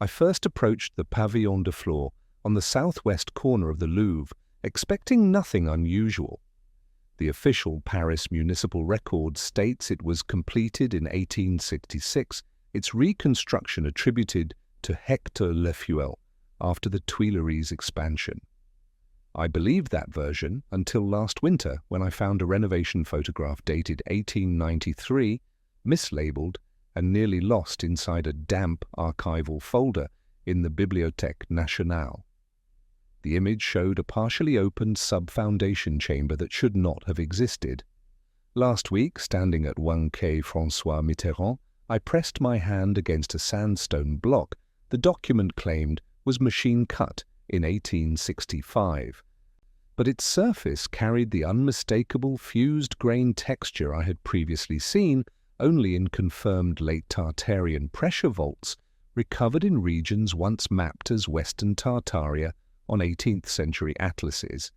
I first approached the Pavillon de Flore on the southwest corner of the Louvre, expecting nothing unusual. The official Paris municipal record states it was completed in 1866, its reconstruction attributed to Hector Lefuel after the Tuileries expansion. I believed that version until last winter when I found a renovation photograph dated 1893, mislabeled and nearly lost inside a damp archival folder in the Bibliothèque Nationale. The image showed a partially opened sub-foundation chamber that should not have existed. Last week, standing at 1 Quai François Mitterrand, I pressed my hand against a sandstone block the document claimed was machine-cut in 1865. But its surface carried the unmistakable fused-grain texture I had previously seen only in confirmed late Tartarian pressure vaults recovered in regions once mapped as Western Tartaria on 18th century atlases.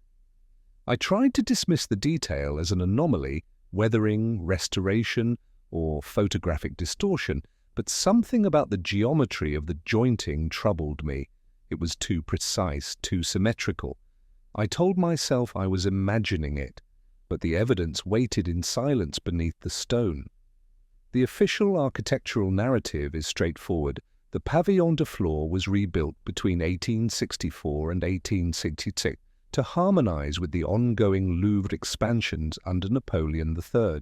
I tried to dismiss the detail as an anomaly, weathering, restoration, or photographic distortion, but something about the geometry of the jointing troubled me. It was too precise, too symmetrical. I told myself I was imagining it, but the evidence waited in silence beneath the stone. The official architectural narrative is straightforward. The Pavillon de Flore was rebuilt between 1864 and 1866 to harmonize with the ongoing Louvre expansions under Napoleon III.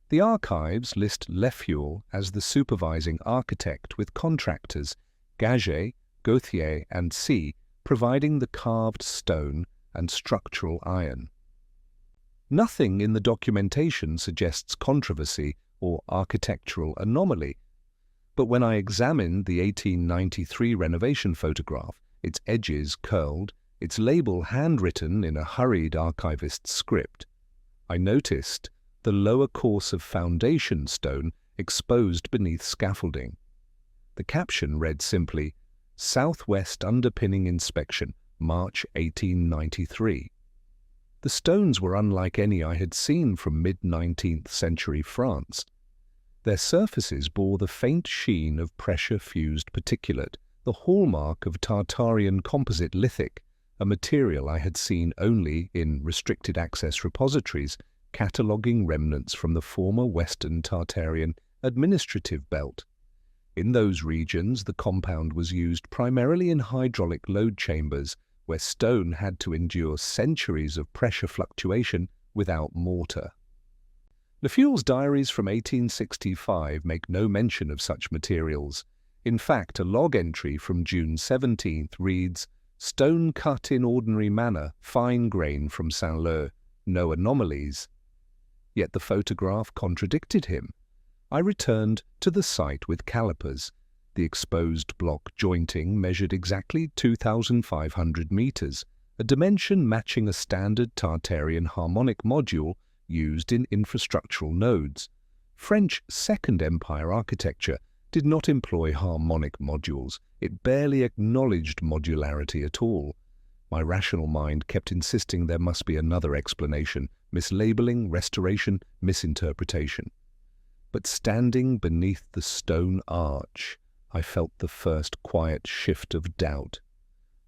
The archives list Lefuel as the supervising architect, with contractors Gaget, Gauthier and C providing the carved stone and structural iron. Nothing in the documentation suggests controversy or architectural anomaly, but when I examined the 1893 renovation photograph, its edges curled, its label handwritten in a hurried archivist's script, I noticed the lower course of foundation stone exposed beneath scaffolding. The caption read simply, "Southwest Underpinning Inspection, March 1893. The stones were unlike any I had seen from mid-19th century France. Their surfaces bore the faint sheen of pressure-fused particulate, the hallmark of Tartarian composite lithic, a material I had seen only in restricted access repositories cataloguing remnants from the former Western Tartarian administrative belt. In those regions, the compound was used primarily in hydraulic load chambers, where stone had to endure centuries of pressure fluctuation without mortar. Lefuel's diaries from 1865 make no mention of such materials. In fact, a log entry from June 17th reads, "Stone cut in ordinary manner, fine grain from Saint-Leu, no anomalies." Yet the photograph contradicted him. I returned to the site with calipers. The exposed block jointing measured exactly 2,500 meters, a dimension matching a standard Tartarian harmonic module used in infrastructural nodes. French Second Empire architecture did not employ harmonic modules. It barely acknowledged modularity at all. My rational mind kept insisting there must be another explanation: mislabeling, restoration, misinterpretation. But standing beneath the stone arch, I felt the first quiet shift of doubt.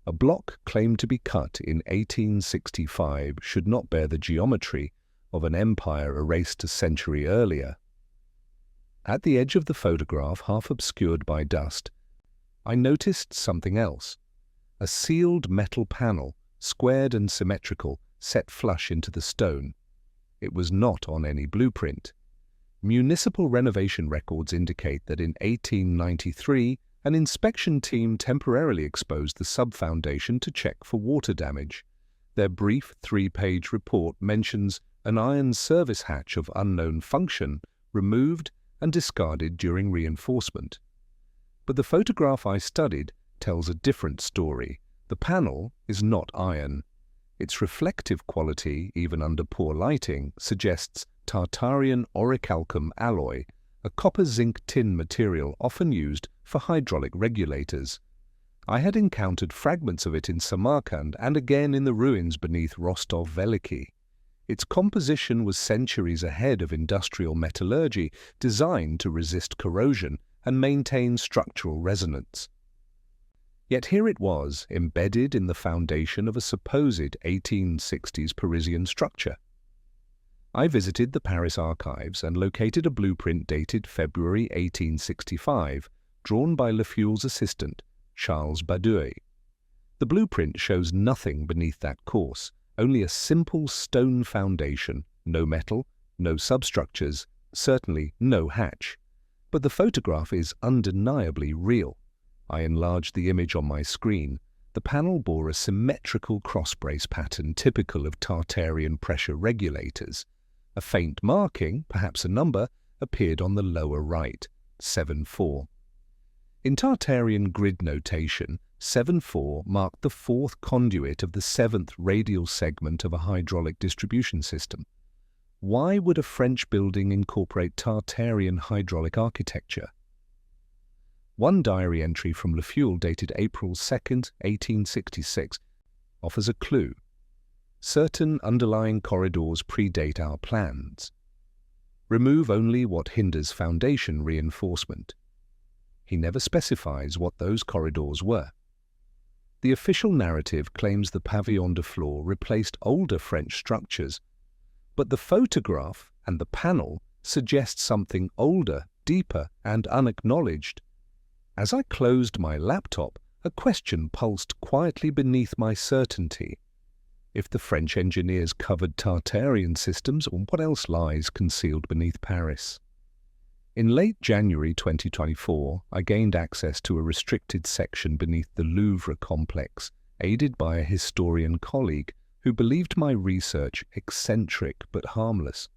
A block claimed to be cut in 1865 should not bear the geometry of an empire erased a century earlier. At the edge of the photograph, half obscured by dust, I noticed something else. A sealed metal panel, squared and symmetrical, set flush into the stone. It was not on any blueprint. Municipal renovation records indicate that in 1893, an inspection team temporarily exposed the sub-foundation to check for water damage. Their brief 3-page report mentions an iron service hatch of unknown function removed and discarded during reinforcement. But the photograph I studied tells a different story. The panel is not iron. Its reflective quality, even under poor lighting, suggests Tartarian orichalcum alloy, a copper-zinc tin material often used for hydraulic regulators. I had encountered fragments of it in Samarkand and again in the ruins beneath Rostov-Veliki. Its composition was centuries ahead of industrial metallurgy, designed to resist corrosion and maintain structural resonance. Yet here it was, embedded in the foundation of a supposed 1860s Parisian structure. I visited the Paris archives and located a blueprint dated February 1865, drawn by Le Fuel's assistant, Charles Badouet. The blueprint shows nothing beneath that course, only a simple stone foundation, no metal, no substructures, certainly no hatch. But the photograph is undeniably real. I enlarged the image on my screen. The panel bore a symmetrical cross-brace pattern typical of Tartarian pressure regulators. A faint marking, perhaps a number, appeared on the lower right, 7-4. In Tartarian grid notation, 7-4 marked the fourth conduit of the seventh radial segment of a hydraulic distribution system. Why would a French building incorporate Tartarian hydraulic architecture? One diary entry from Le Fuel dated April 2, 1866, offers a clue. Certain underlying corridors predate our plans. Remove only what hinders foundation reinforcement. He never specifies what those corridors were. The official narrative claims the pavillon de floor replaced older French structures, but the photograph and the panel suggest something older, deeper, and unacknowledged. As I closed my laptop, a question pulsed quietly beneath my certainty. If the French engineers covered Tartarian systems, what else lies concealed beneath Paris? In late January 2024, I gained access to a restricted section beneath the Louvre complex, aided by a historian colleague who believed my research eccentric but harmless.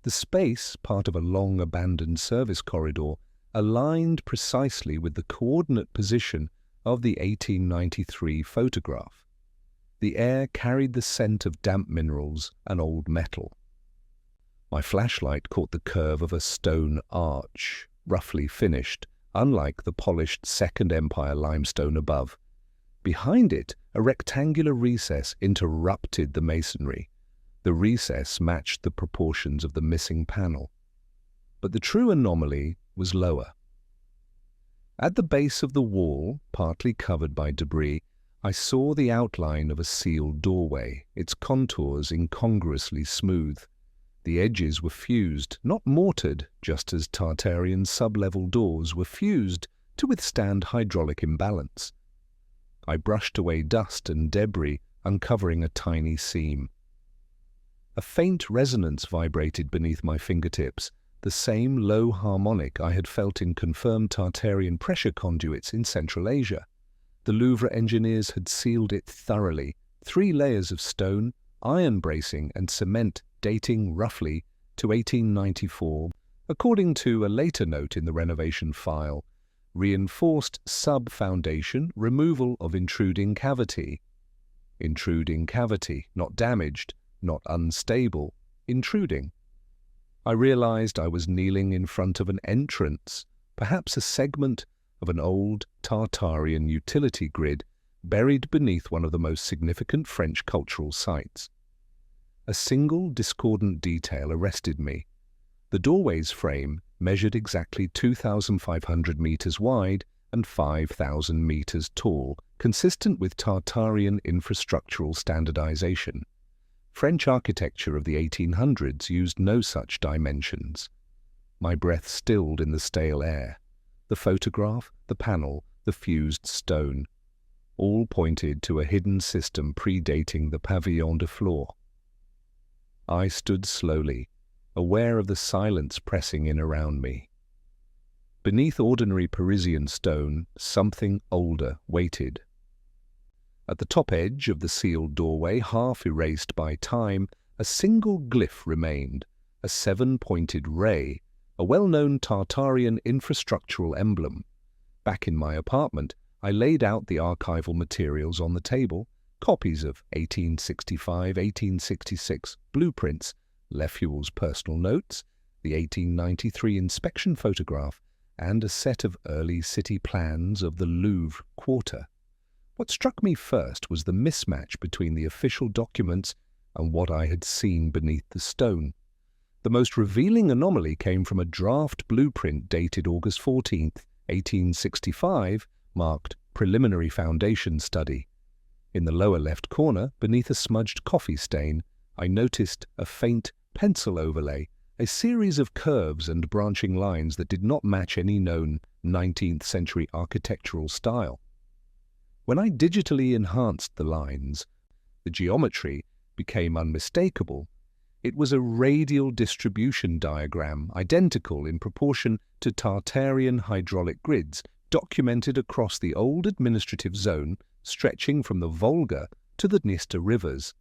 The space, part of a long abandoned service corridor, aligned precisely with the coordinate position of the 1893 photograph. The air carried the scent of damp minerals and old metal. My flashlight caught the curve of a stone arch, roughly finished, unlike the polished Second Empire limestone above. Behind it, a rectangular recess interrupted the masonry. The recess matched the proportions of the missing panel. But the true anomaly was lower. At the base of the wall, partly covered by debris, I saw the outline of a sealed doorway, its contours incongruously smooth. The edges were fused, not mortared, just as Tartarian sub-level doors were fused to withstand hydraulic imbalance. I brushed away dust and debris, uncovering a tiny seam. A faint resonance vibrated beneath my fingertips, the same low harmonic I had felt in confirmed Tartarian pressure conduits in Central Asia. The Louvre engineers had sealed it thoroughly, 3 layers of stone, iron bracing and cement dating roughly to 1894, according to a later note in the renovation file. Reinforced sub-foundation, removal of intruding cavity. Intruding cavity, not damaged, not unstable, intruding. I realized I was kneeling in front of an entrance, perhaps a segment of an old Tartarian utility grid buried beneath one of the most significant French cultural sites. A single discordant detail arrested me. The doorway's frame measured exactly 2,500 meters wide and 5,000 meters tall, consistent with Tartarian infrastructural standardization. French architecture of the 1800s used no such dimensions. My breath stilled in the stale air. The photograph, the panel, the fused stone, all pointed to a hidden system predating the pavillon de floor. I stood slowly, aware of the silence pressing in around me. Beneath ordinary Parisian stone, something older waited. At the top edge of the sealed doorway, half erased by time, a single glyph remained, a 7-pointed ray, a well-known Tartarian infrastructural emblem. Back in my apartment, I laid out the archival materials on the table, copies of 1865-1866 blueprints, Le Fuel's personal notes, the 1893 inspection photograph, and a set of early city plans of the Louvre Quarter. What struck me first was the mismatch between the official documents and what I had seen beneath the stone. The most revealing anomaly came from a draft blueprint dated August 14, 1865, marked preliminary foundation study. In the lower left corner, beneath a smudged coffee stain, I noticed a faint pencil overlay, a series of curves and branching lines that did not match any known 19th century architectural style. When I digitally enhanced the lines, the geometry became unmistakable. It was a radial distribution diagram, identical in proportion to Tartarian hydraulic grids documented across the old administrative zone stretching from the Volga to the Dniester rivers.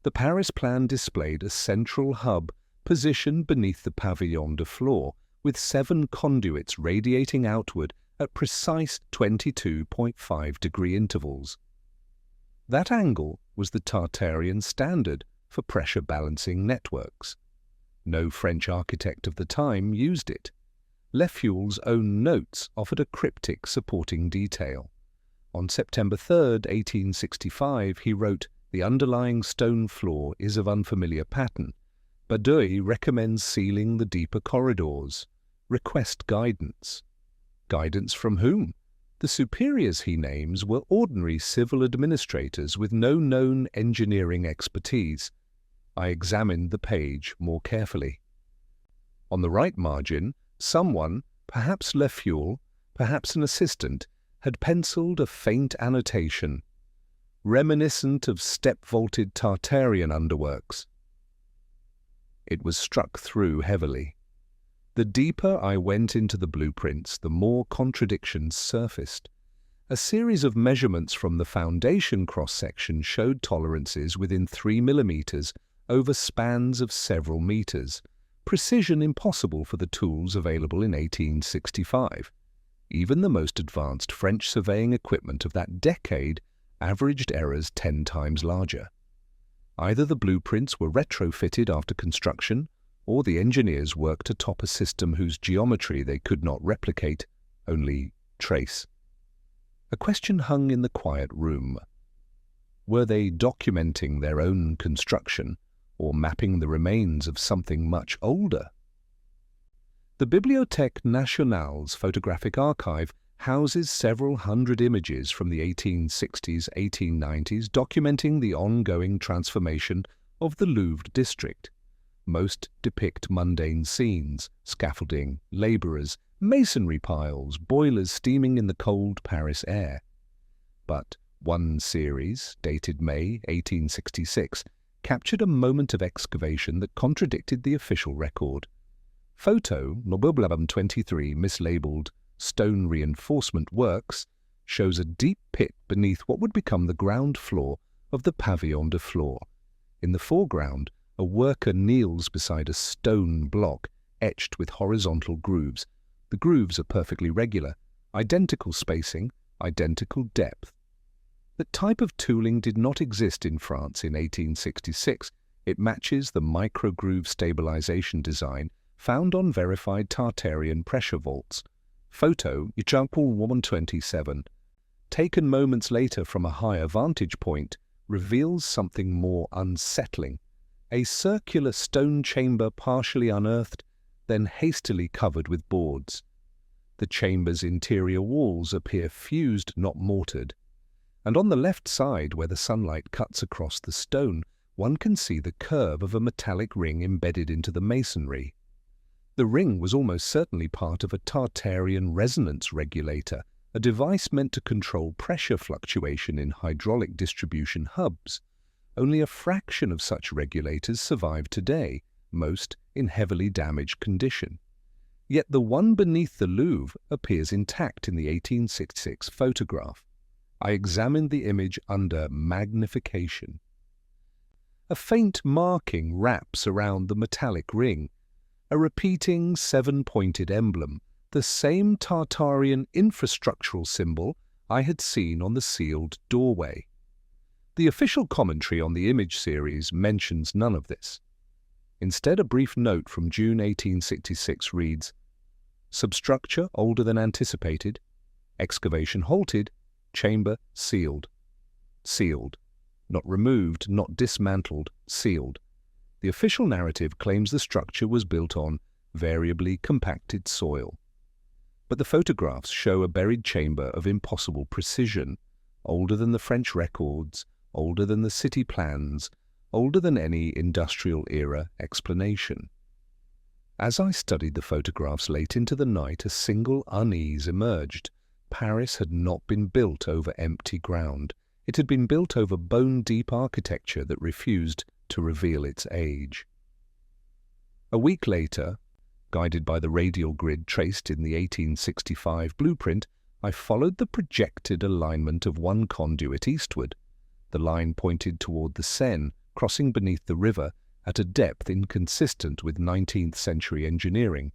The Paris plan displayed a central hub positioned beneath the pavillon de floor, with 7 conduits radiating outward at precise 22.5-degree intervals. That angle was the Tartarian standard for pressure balancing networks. No French architect of the time used it. Leful's own notes offered a cryptic supporting detail. On September 3, 1865, he wrote, "The underlying stone floor is of unfamiliar pattern. Badeuil recommends sealing the deeper corridors. Request guidance." Guidance from whom? The superiors he names were ordinary civil administrators with no known engineering expertise. I examined the page more carefully. On the right margin, someone, perhaps Leful, perhaps an assistant, had penciled a faint annotation, reminiscent of step-vaulted Tartarian underworks. It was struck through heavily. The deeper I went into the blueprints, the more contradictions surfaced. A series of measurements from the foundation cross-section showed tolerances within 3 millimeters over spans of several meters, precision impossible for the tools available in 1865. Even the most advanced French surveying equipment of that decade averaged errors 10 times larger. Either the blueprints were retrofitted after construction, or the engineers worked atop a system whose geometry they could not replicate, only trace. A question hung in the quiet room. Were they documenting their own construction, or mapping the remains of something much older? The Bibliothèque Nationale's photographic archive houses several hundred images from the 1860s, 1890s documenting the ongoing transformation of the Louvre district. Most depict mundane scenes, scaffolding, labourers, masonry piles, boilers steaming in the cold Paris air. But one series, dated May 1866, captured a moment of excavation that contradicted the official record. Photo Nobleblaben 23, mislabeled Stone Reinforcement Works, shows a deep pit beneath what would become the ground floor of the pavillon de floor. In the foreground, a worker kneels beside a stone block etched with horizontal grooves. The grooves are perfectly regular, identical spacing, identical depth. That type of tooling did not exist in France in 1866. It matches the micro-groove stabilization design found on verified Tartarian pressure vaults. Photo Example 127, taken moments later from a higher vantage point, reveals something more unsettling. A circular stone chamber partially unearthed, then hastily covered with boards. The chamber's interior walls appear fused, not mortared. And on the left side, where the sunlight cuts across the stone, one can see the curve of a metallic ring embedded into the masonry. The ring was almost certainly part of a Tartarian resonance regulator, a device meant to control pressure fluctuation in hydraulic distribution hubs. Only a fraction of such regulators survive today, most in heavily damaged condition. Yet the one beneath the Louvre appears intact in the 1866 photograph. I examined the image under magnification. A faint marking wraps around the metallic ring, a repeating 7-pointed emblem, the same Tartarian infrastructural symbol I had seen on the sealed doorway. The official commentary on the image series mentions none of this. Instead, a brief note from June 1866 reads, "Substructure older than anticipated, excavation halted, chamber sealed." Sealed. Not removed, not dismantled, sealed. The official narrative claims the structure was built on variably compacted soil. But the photographs show a buried chamber of impossible precision, older than the French records, older than the city plans, older than any industrial-era explanation. As I studied the photographs late into the night, a single unease emerged. Paris had not been built over empty ground. It had been built over bone-deep architecture that refused to reveal its age. A week later, guided by the radial grid traced in the 1865 blueprint, I followed the projected alignment of one conduit eastward. The line pointed toward the Seine, crossing beneath the river at a depth inconsistent with 19th century engineering.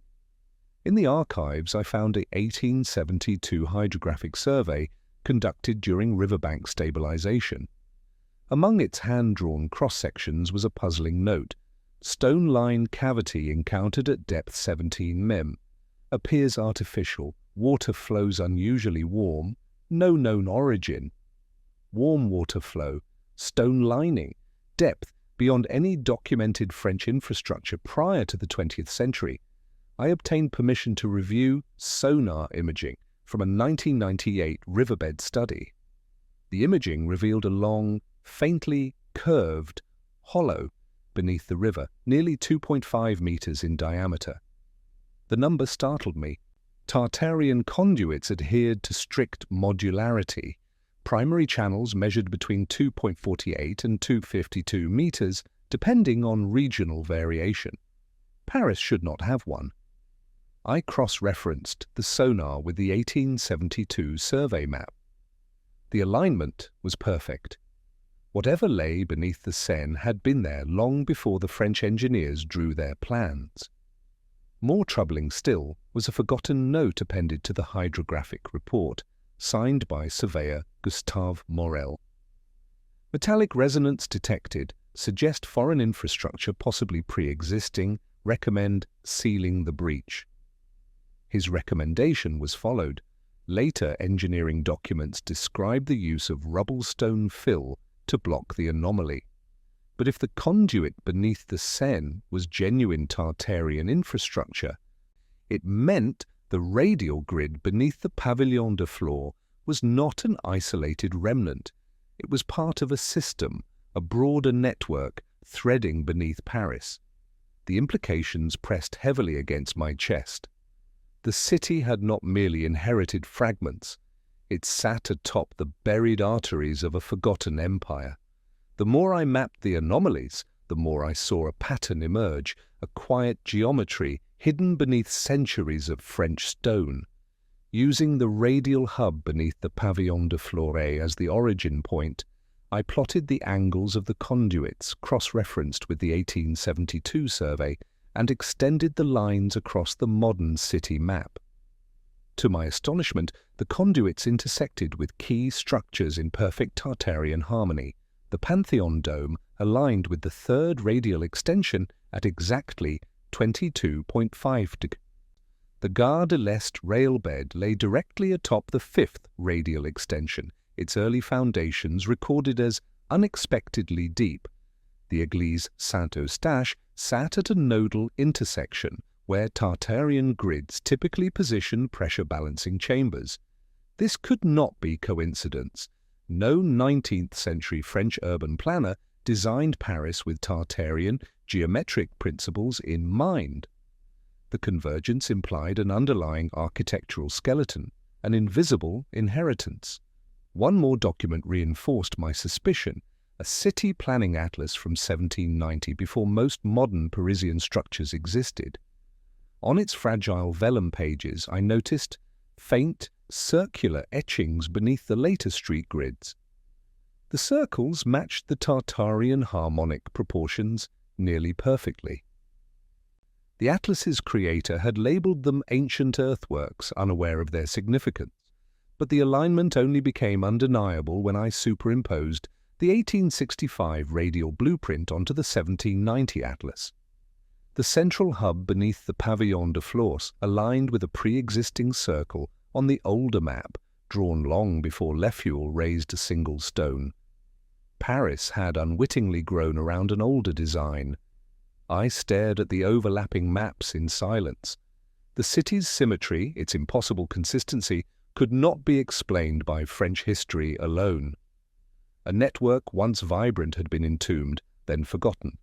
In the archives, I found a 1872 hydrographic survey conducted during riverbank stabilization. Among its hand-drawn cross-sections was a puzzling note: stone line cavity encountered at depth 17 mem. Appears artificial. Water flows unusually warm. No known origin. Warm water flow. Stone lining. Depth beyond any documented French infrastructure prior to the 20th century. I obtained permission to review sonar imaging from a 1998 riverbed study. The imaging revealed a long, faintly curved hollow beneath the river, nearly 2.5 meters in diameter. The number startled me. Tartarian conduits adhered to strict modularity. Primary channels measured between 2.48 and 2.52 meters, depending on regional variation. Paris should not have one. I cross-referenced the sonar with the 1872 survey map. The alignment was perfect. Whatever lay beneath the Seine had been there long before the French engineers drew their plans. More troubling still was a forgotten note appended to the hydrographic report, signed by surveyor Gustave Morel. Metallic resonance detected. Suggest foreign infrastructure possibly pre-existing. Recommend sealing the breach. His recommendation was followed. Later engineering documents described the use of rubble-stone fill to block the anomaly. But if the conduit beneath the Seine was genuine Tartarian infrastructure, it meant the radial grid beneath the pavilion de floor was not an isolated remnant. It was part of a system, a broader network threading beneath Paris. The implications pressed heavily against my chest. The city had not merely inherited fragments. It sat atop the buried arteries of a forgotten empire. The more I mapped the anomalies, the more I saw a pattern emerge, a quiet geometry hidden beneath centuries of French stone. Using the radial hub beneath the Pavillon de Flore as the origin point, I plotted the angles of the conduits cross-referenced with the 1872 survey and extended the lines across the modern city map. To my astonishment, the conduits intersected with key structures in perfect Tartarian harmony. The Pantheon dome aligned with the third radial extension at exactly 22.5 degrees. The Gare de l'Est railbed lay directly atop the fifth radial extension, its early foundations recorded as unexpectedly deep. The Église Saint-Eustache sat at a nodal intersection where Tartarian grids typically position pressure-balancing chambers. This could not be coincidence. No 19th century French urban planner designed Paris with Tartarian geometric principles in mind. The convergence implied an underlying architectural skeleton, an invisible inheritance. One more document reinforced my suspicion: a city planning atlas from 1790, before most modern Parisian structures existed. On its fragile vellum pages, I noticed faint, circular etchings beneath the later street grids. The circles matched the Tartarian harmonic proportions nearly perfectly. The atlas's creator had labelled them ancient earthworks, unaware of their significance, but the alignment only became undeniable when I superimposed the 1865 radial blueprint onto the 1790 atlas. The central hub beneath the Pavillon de Flore aligned with a pre-existing circle on the older map, drawn long before Lefuel raised a single stone. Paris had unwittingly grown around an older design. I stared at the overlapping maps in silence. The The city's symmetry, its impossible consistency, could not be explained by French history alone. A network once vibrant had been entombed, then forgotten.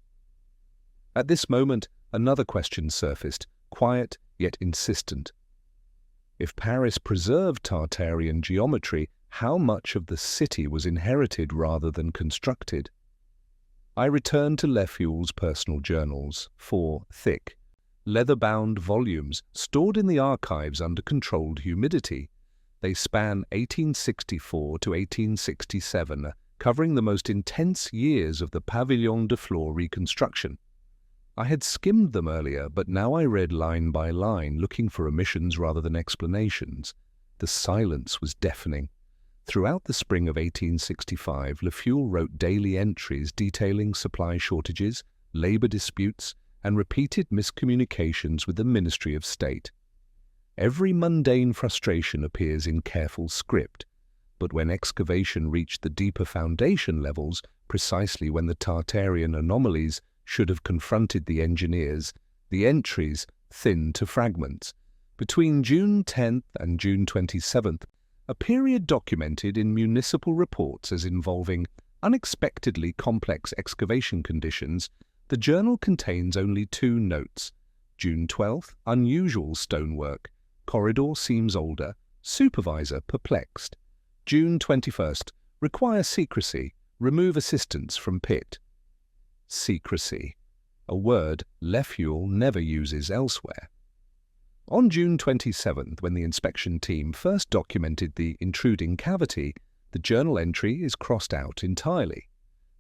At this moment, another question surfaced, quiet yet insistent. If Paris preserved Tartarian geometry, how much of the city was inherited rather than constructed? I returned to Lefeule's personal journals, 4 thick, leather-bound volumes stored in the archives under controlled humidity. They span 1864 to 1867, covering the most intense years of the Pavillon de Flore reconstruction. I had skimmed them earlier, but now I read line by line, looking for omissions rather than explanations. The silence was deafening. Throughout the spring of 1865, Lefeule wrote daily entries detailing supply shortages, labor disputes, and repeated miscommunications with the Ministry of State. Every mundane frustration appears in careful script, but when excavation reached the deeper foundation levels, precisely when the Tartarian anomalies should have confronted the engineers, the entries thinned to fragments. Between June 10th and June 27th, a period documented in municipal reports as involving unexpectedly complex excavation conditions, the journal contains only 2 notes. June 12th, unusual stonework. Corridor seems older. Supervisor perplexed. June 21st, require secrecy. Remove assistance from pit. Secrecy, a word Lefeule never uses elsewhere. On June 27th, when the inspection team first documented the intruding cavity, the journal entry is crossed out entirely.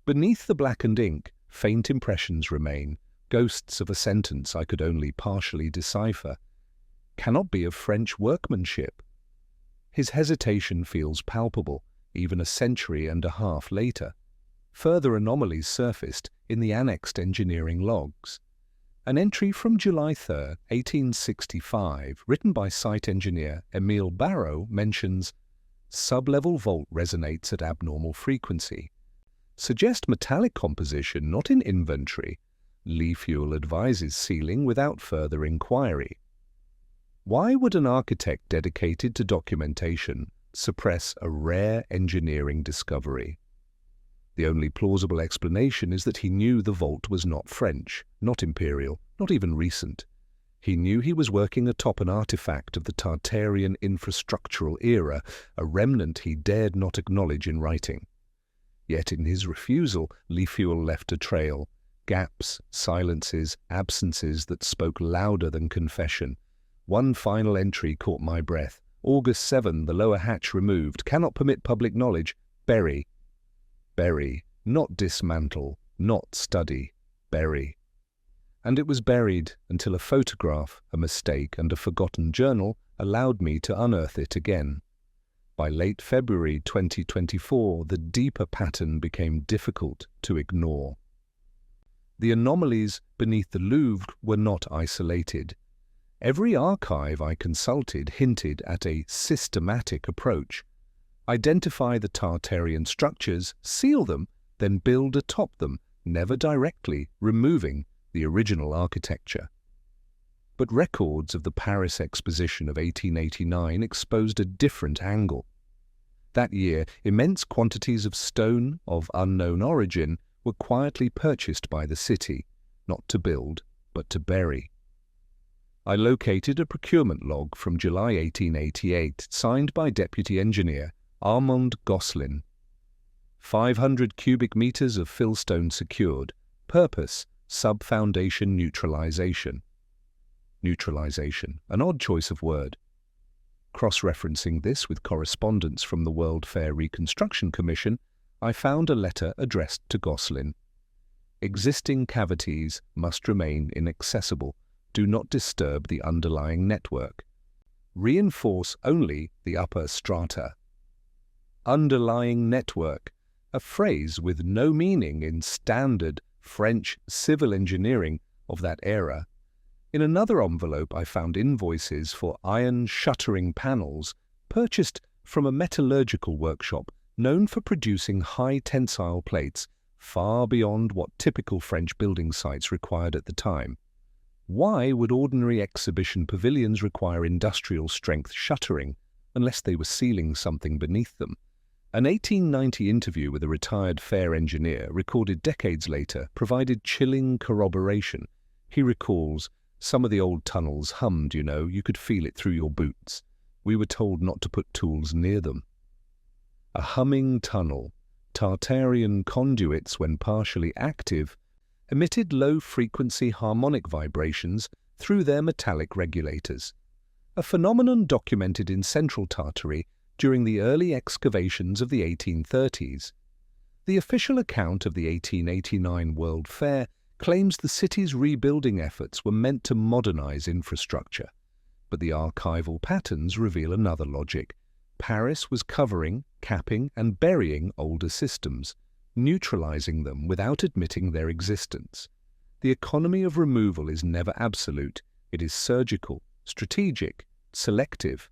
Beneath the blackened ink, faint impressions remain, ghosts of a sentence I could only partially decipher. Cannot be of French workmanship. His hesitation feels palpable, even a century and a half later. Further anomalies surfaced in the annexed engineering logs. An entry from July 3, 1865, written by site engineer Émile Barrault, mentions sub-level vault resonates at abnormal frequency. Suggest metallic composition not in inventory. Lefeule advises sealing without further inquiry. Why would an architect dedicated to documentation suppress a rare engineering discovery? The only plausible explanation is that he knew the vault was not French, not imperial, not even recent. He knew he was working atop an artifact of the Tartarian infrastructural era, a remnant he dared not acknowledge in writing. Yet in his refusal, Lefeule left a trail, gaps, silences, absences that spoke louder than confession. One final entry caught my breath. August 7, the lower hatch removed, cannot permit public knowledge. Bury. Bury, not dismantle, not study, bury. And it was buried until a photograph, a mistake, and a forgotten journal allowed me to unearth it again. By late February 2024, the deeper pattern became difficult to ignore. The anomalies beneath the Louvre were not isolated. Every archive I consulted hinted at a systematic approach. Identify the Tartarian structures, seal them, then build atop them, never directly removing the original architecture. But records of the Paris Exposition of 1889 exposed a different angle. That year, immense quantities of stone of unknown origin were quietly purchased by the city, not to build, but to bury. I located a procurement log from July 1888, signed by Deputy Engineer Armand Gosselin. 500 cubic meters of fillstone secured. Purpose, sub-foundation neutralization. Neutralization, an odd choice of word. Cross-referencing this with correspondence from the World Fair Reconstruction Commission, I found a letter addressed to Gosselin. Existing cavities must remain inaccessible. Do not disturb the underlying network. Reinforce only the upper strata. Underlying network, a phrase with no meaning in standard French civil engineering of that era. In another envelope I found invoices for iron shuttering panels purchased from a metallurgical workshop known for producing high tensile plates far beyond what typical French building sites required at the time. Why would ordinary exhibition pavilions require industrial-strength shuttering unless they were sealing something beneath them? An 1890 interview with a retired fair engineer, recorded decades later, provided chilling corroboration. He recalls, "Some of the old tunnels hummed, you could feel it through your boots. We were told not to put tools near them." A humming tunnel. Tartarian conduits, when partially active, emitted low-frequency harmonic vibrations through their metallic regulators, a phenomenon documented in central Tartary during the early excavations of the 1830s. The official account of the 1889 World Fair claims the city's rebuilding efforts were meant to modernize infrastructure, but the archival patterns reveal another logic. Paris was covering, capping, and burying older systems, neutralizing them without admitting their existence. The economy of removal is never absolute. It is surgical, strategic, selective.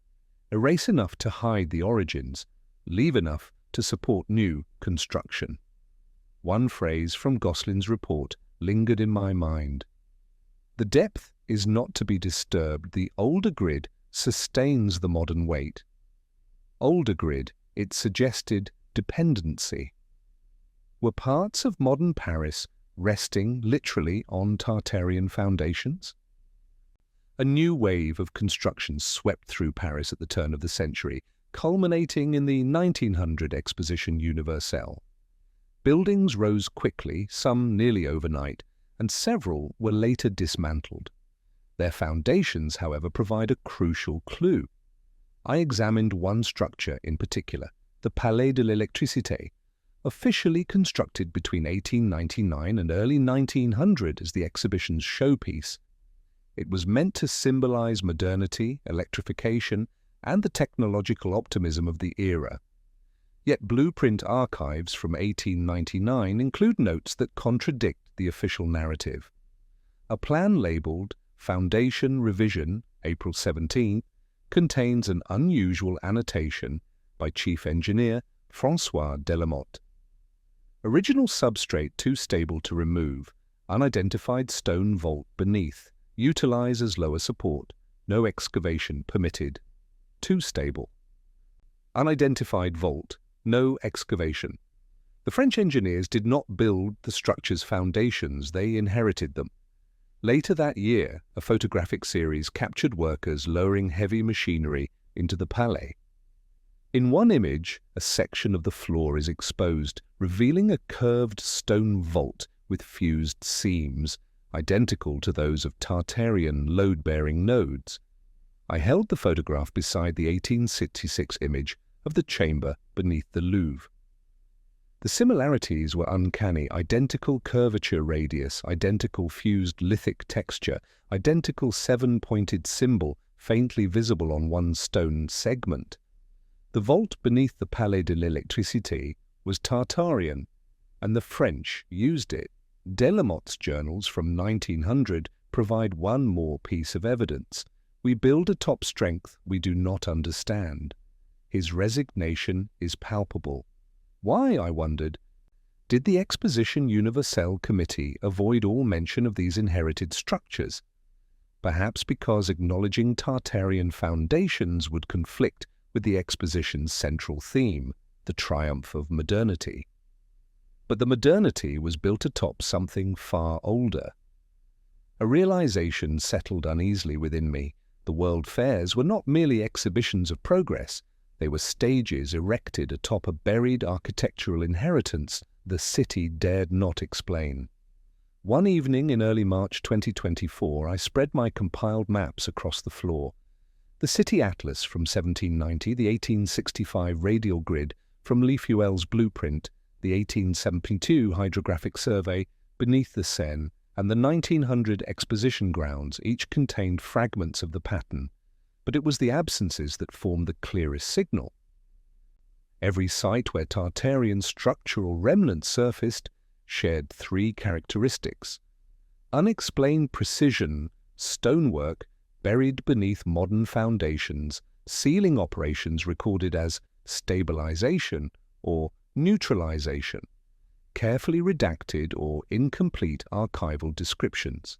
Erase enough to hide the origins, leave enough to support new construction. One phrase from Goslin's report lingered in my mind. "The depth is not to be disturbed. The older grid sustains the modern weight." Older grid, it suggested dependency. Were parts of modern Paris resting literally on Tartarian foundations? A new wave of construction swept through Paris at the turn of the century, culminating in the 1900 Exposition Universelle. Buildings rose quickly, some nearly overnight, and several were later dismantled. Their foundations, however, provide a crucial clue. I examined one structure in particular, the Palais de l'Électricité, officially constructed between 1899 and early 1900 as the exhibition's showpiece. It was meant to symbolize modernity, electrification, and the technological optimism of the era. Yet blueprint archives from 1899 include notes that contradict the official narrative. A plan labeled Foundation Revision, April 17, contains an unusual annotation by Chief Engineer François Delamotte. Original substrate too stable to remove, unidentified stone vault beneath, utilize as lower support, no excavation permitted. Too stable. Unidentified vault, no excavation. The French engineers did not build the structure's foundations, they inherited them. Later that year, a photographic series captured workers lowering heavy machinery into the palais. In one image, a section of the floor is exposed, revealing a curved stone vault with fused seams, identical to those of Tartarian load-bearing nodes. I held the photograph beside the 1866 image of the chamber beneath the Louvre. The similarities were uncanny: identical curvature radius, identical fused lithic texture, identical seven-pointed symbol faintly visible on one stone segment. The vault beneath the Palais de l'Électricité was Tartarian, and the French used it. Delamotte's journals from 1900 provide one more piece of evidence. We build a top strength we do not understand. His resignation is palpable. Why, I wondered? Did the Exposition Universelle Committee avoid all mention of these inherited structures? Perhaps because acknowledging Tartarian foundations would conflict with the exposition's central theme, the triumph of modernity. But the modernity was built atop something far older. A realization settled uneasily within me. The World Fairs were not merely exhibitions of progress. They were stages erected atop a buried architectural inheritance the city dared not explain. One evening in early March 2024, I spread my compiled maps across the floor. The City Atlas from 1790, the 1865 radial grid from Lefuel's blueprint, the 1872 hydrographic survey beneath the Seine, and the 1900 exposition grounds each contained fragments of the pattern, but it was the absences that formed the clearest signal. Every site where Tartarian structural remnants surfaced shared three characteristics: unexplained precision, stonework buried beneath modern foundations, sealing operations recorded as stabilization or neutralization, carefully redacted or incomplete archival descriptions.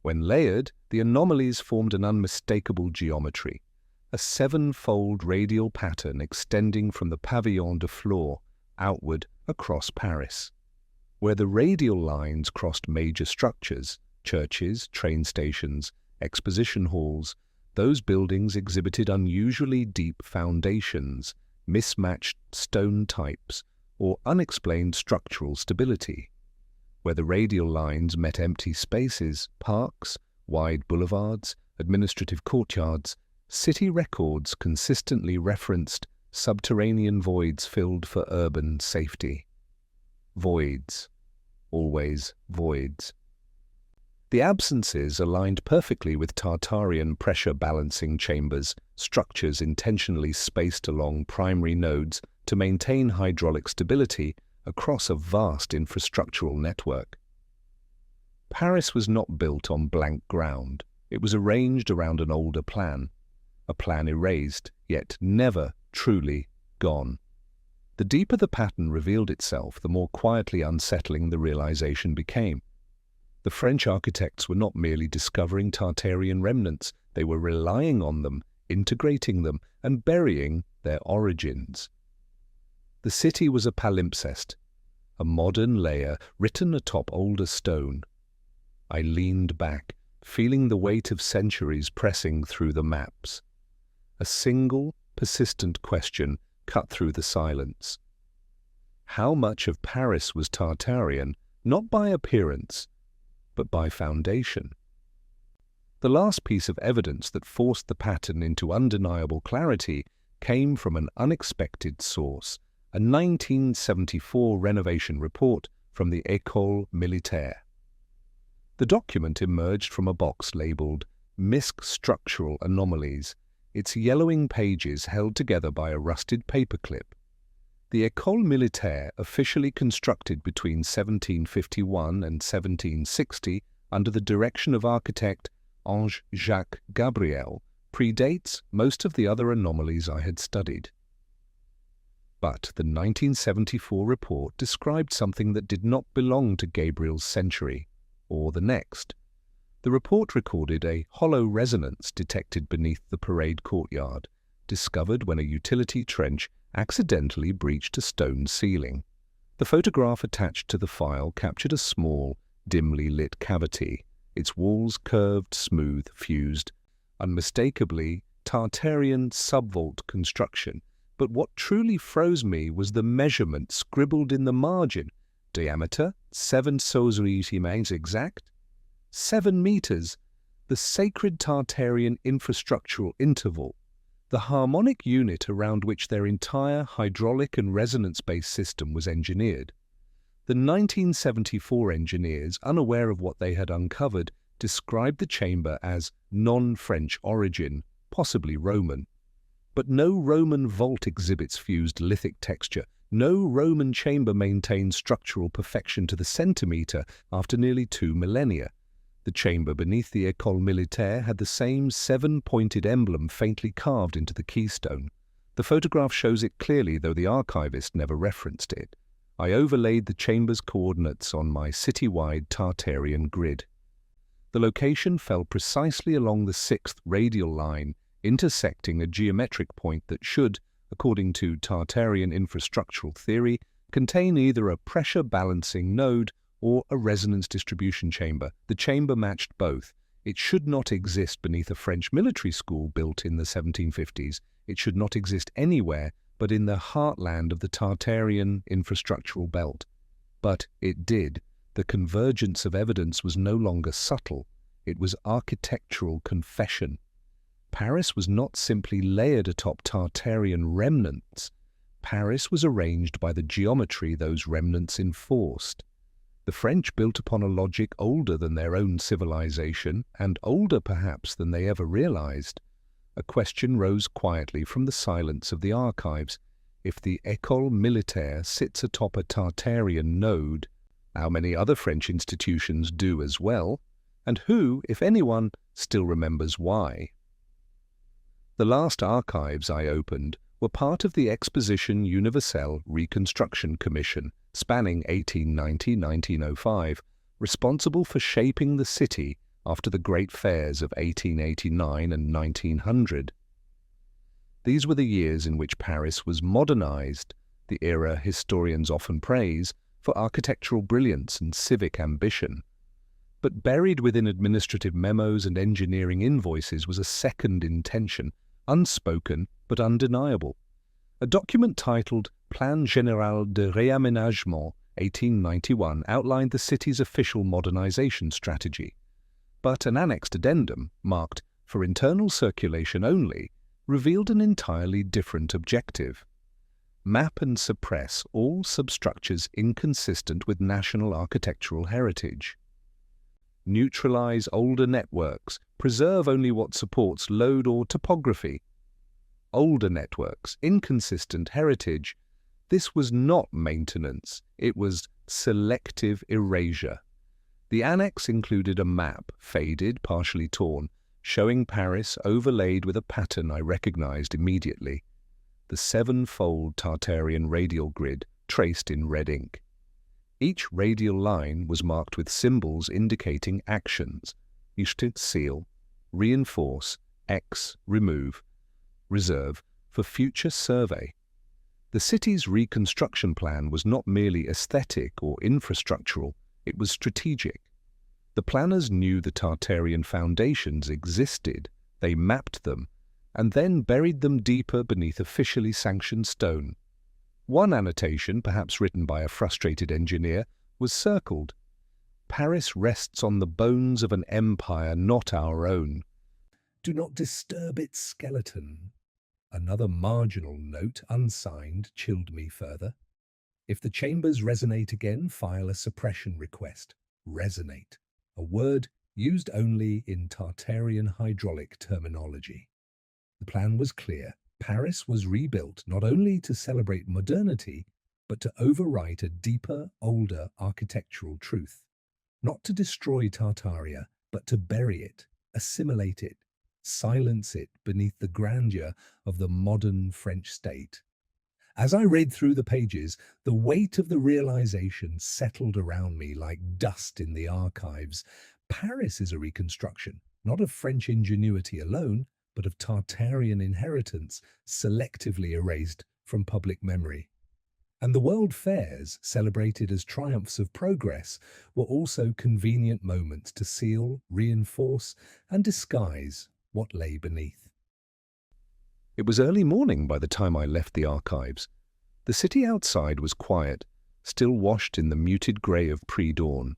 When layered, the anomalies formed an unmistakable geometry, a seven-fold radial pattern extending from the pavillon de floor outward across Paris. Where the radial lines crossed major structures, churches, train stations, exposition halls, those buildings exhibited unusually deep foundations, mismatched stone types, or unexplained structural stability. Where the radial lines met empty spaces, parks, wide boulevards, administrative courtyards, city records consistently referenced subterranean voids filled for urban safety. Voids. Always voids. The absences aligned perfectly with Tartarian pressure balancing chambers, structures intentionally spaced along primary nodes to maintain hydraulic stability across a vast infrastructural network. Paris was not built on blank ground. It was arranged around an older plan, a plan erased, yet never truly gone. The deeper the pattern revealed itself, the more quietly unsettling the realization became. The French architects were not merely discovering Tartarian remnants, they were relying on them, integrating them, and burying their origins. The city was a palimpsest, a modern layer written atop older stone. I leaned back, feeling the weight of centuries pressing through the maps. A single, persistent question cut through the silence. How much of Paris was Tartarian, not by appearance, but by foundation? The last piece of evidence that forced the pattern into undeniable clarity came from an unexpected source, a 1974 renovation report from the École Militaire. The document emerged from a box labeled "Misc Structural Anomalies," its yellowing pages held together by a rusted paperclip. The École Militaire, officially constructed between 1751 and 1760 under the direction of architect Ange-Jacques Gabriel, predates most of the other anomalies I had studied. But the 1974 report described something that did not belong to Gabriel's century, or the next. The report recorded a hollow resonance detected beneath the parade courtyard, discovered when a utility trench accidentally breached a stone ceiling. The photograph attached to the file captured a small, dimly lit cavity, its walls curved, smooth, fused, unmistakably Tartarian subvault construction. But what truly froze me was the measurement scribbled in the margin. Diameter, 7 centimeters exact. 7 meters, the sacred Tartarian infrastructural interval, the harmonic unit around which their entire hydraulic and resonance-based system was engineered. The 1974 engineers, unaware of what they had uncovered, described the chamber as non-French origin, possibly Roman. But no Roman vault exhibits fused lithic texture. No Roman chamber maintained structural perfection to the centimeter after nearly 2 millennia. The chamber beneath the École Militaire had the same 7-pointed emblem faintly carved into the keystone. The photograph shows it clearly, though the archivist never referenced it. I overlaid the chamber's coordinates on my citywide Tartarian grid. The location fell precisely along the 6th radial line, intersecting a geometric point that should, according to Tartarian infrastructural theory, contain either a pressure-balancing node or a resonance distribution chamber. The chamber matched both. It should not exist beneath a French military school built in the 1750s. It should not exist anywhere but in the heartland of the Tartarian infrastructural belt. But it did. The convergence of evidence was no longer subtle. It was architectural confession. Paris was not simply layered atop Tartarian remnants. Paris was arranged by the geometry those remnants enforced. The French built upon a logic older than their own civilization, and older perhaps than they ever realized. A question rose quietly from the silence of the archives. If the École Militaire sits atop a Tartarian node, how many other French institutions do as well? And who, if anyone, still remembers why? The last archives I opened were part of the Exposition Universelle Reconstruction Commission, spanning 1890-1905, responsible for shaping the city after the great fairs of 1889 and 1900. These were the years in which Paris was modernized, the era historians often praise for architectural brilliance and civic ambition. But buried within administrative memos and engineering invoices was a second intention, unspoken but undeniable. A document titled Plan Général de Réaménagement 1891 outlined the city's official modernization strategy. But an annexed addendum, marked for internal circulation only, revealed an entirely different objective. Map and suppress all substructures inconsistent with national architectural heritage. Neutralize older networks, preserve only what supports load or topography. Older networks, inconsistent heritage. This was not maintenance, it was selective erasure. The annex included a map, faded, partially torn, showing Paris overlaid with a pattern I recognized immediately. The seven-fold Tartarian radial grid traced in red ink. Each radial line was marked with symbols indicating actions: seal, reinforce, X, remove, reserve for future survey. The city's reconstruction plan was not merely aesthetic or infrastructural, it was strategic. The planners knew the Tartarian foundations existed, they mapped them, and then buried them deeper beneath officially sanctioned stone. One annotation, perhaps written by a frustrated engineer, was circled: Paris rests on the bones of an empire not our own. Do not disturb its skeleton. Another marginal note, unsigned, chilled me further. If the chambers resonate again, file a suppression request. Resonate, a word used only in Tartarian hydraulic terminology. The plan was clear. Paris was rebuilt not only to celebrate modernity, but to overwrite a deeper, older architectural truth. Not to destroy Tartaria, but to bury it, assimilate it, silence it beneath the grandeur of the modern French state. As I read through the pages, the weight of the realization settled around me like dust in the archives. Paris is a reconstruction, not of French ingenuity alone, but of Tartarian inheritance selectively erased from public memory. And the world fairs, celebrated as triumphs of progress, were also convenient moments to seal, reinforce, and disguise what lay beneath. It was early morning by the time I left the archives. The city outside was quiet, still washed in the muted grey of pre-dawn.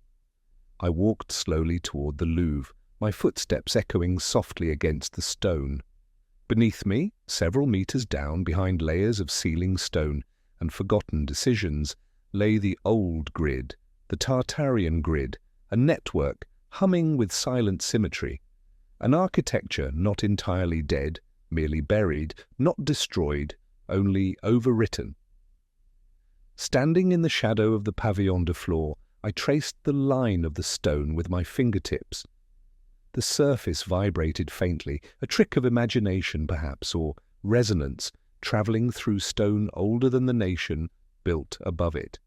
I walked slowly toward the Louvre, my footsteps echoing softly against the stone. Beneath me, several meters down behind layers of sealing stone and forgotten decisions, lay the old grid, the Tartarian grid, a network humming with silent symmetry. An architecture not entirely dead, merely buried, not destroyed, only overwritten. Standing in the shadow of the pavillon de flore, I traced the line of the stone with my fingertips. The surface vibrated faintly, a trick of imagination perhaps, or resonance, travelling through stone older than the nation built above it.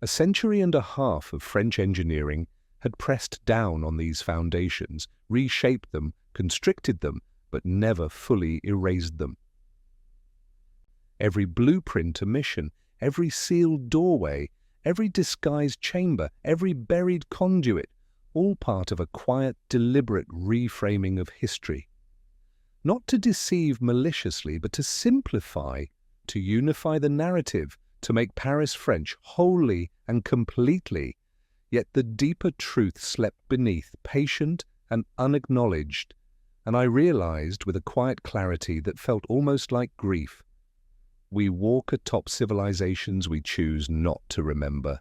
A century and a half of French engineering had pressed down on these foundations, reshaped them, constricted them, but never fully erased them. Every blueprint omission, every sealed doorway, every disguised chamber, every buried conduit, all part of a quiet, deliberate reframing of history. Not to deceive maliciously, but to simplify, to unify the narrative, to make Paris French wholly and completely. Yet the deeper truth slept beneath, patient and unacknowledged, and I realized with a quiet clarity that felt almost like grief. We walk atop civilizations we choose not to remember.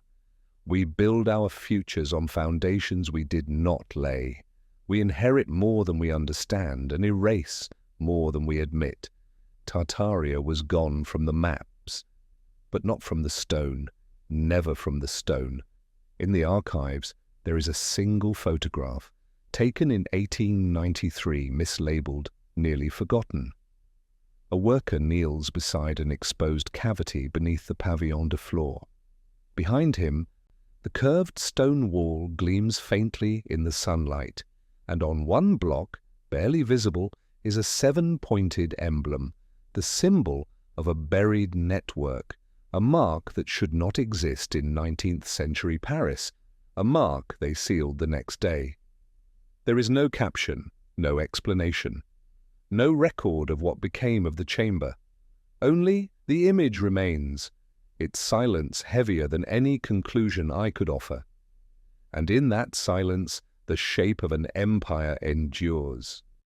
We build our futures on foundations we did not lay. We inherit more than we understand and erase more than we admit. Tartaria was gone from the maps, but not from the stone, never from the stone. In the archives, there is a single photograph, taken in 1893, mislabeled, nearly forgotten. A worker kneels beside an exposed cavity beneath the pavillon de flore. Behind him, The curved stone wall gleams faintly in the sunlight, and on one block, barely visible, is a 7-pointed emblem, the symbol of a buried network, a mark that should not exist in 19th-century Paris, a mark they sealed the next day. There is no caption, no explanation, no record of what became of the chamber. Only the image remains, its silence heavier than any conclusion I could offer. And in that silence, the shape of an empire endures.